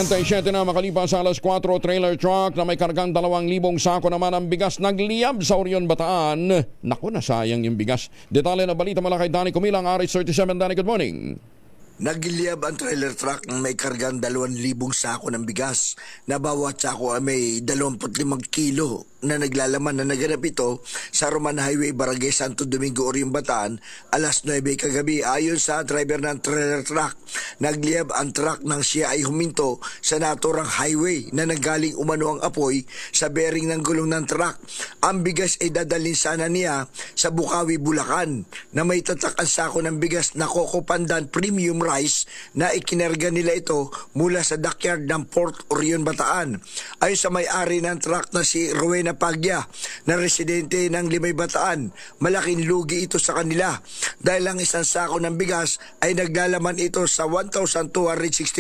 47 na makalipas sa alas 4, trailer truck na may kargang 2,000 sako naman ang bigas nagliyab sa Orion, Bataan. Naku, nasayang yung bigas. Detalye na balita mula kay Danny Cumilang, RH37. Danny, good morning. Nagliyab ang trailer truck ng may kargang 2,000 sako ng bigas na bawat sako ay may 25 kilo na naglalaman na naganap ito sa Roman Highway, Barangay Santo Domingo, Orion, Bataan, alas 9 kagabi. Ayon sa driver ng trailer truck, nagliyab ang truck nang siya ay huminto sa naturang highway na nanggaling umano ang apoy sa bearing ng gulong ng truck. Ang bigas ay dadalhin sana niya sa Bukawi, Bulacan na may tatak ang sako ng bigas na Coco Pandan Premium Rice na ikinarga nila ito mula sa dockyard ng Port Orion, Bataan. Ayon sa may-ari ng truck na si Rowena Pagya na residente ng Limay, Bataan, malaking lugi ito sa kanila dahil ang isang sako ng bigas ay naglalaman ito sa 1,260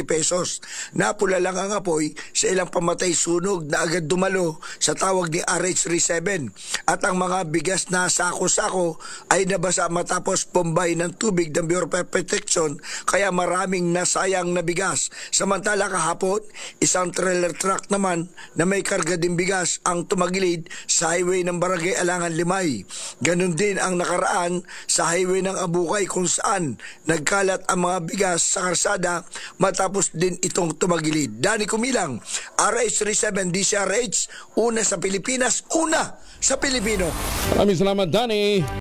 pesos. Napula lang ang apoy sa ilang pamatay sunog na agad dumalo sa tawag ni RH37 at ang mga bigas na sako-sako ay nabasa matapos pombay ng tubig ng Bureau of Protection, kaya maraming nasayang na bigas. Samantala kahapon, isang trailer truck naman na may karga din bigas ang tumagilid sa highway ng Barangay Alangan, Limay. Ganon din ang nakaraan sa highway ng Abukay kung saan nagkalat ang mga bigas sa karsada matapos din itong tumagilid. Danny Cumilang, RH37 DCRH, una sa Pilipinas, una sa Pilipino. Maraming salamat, Danny.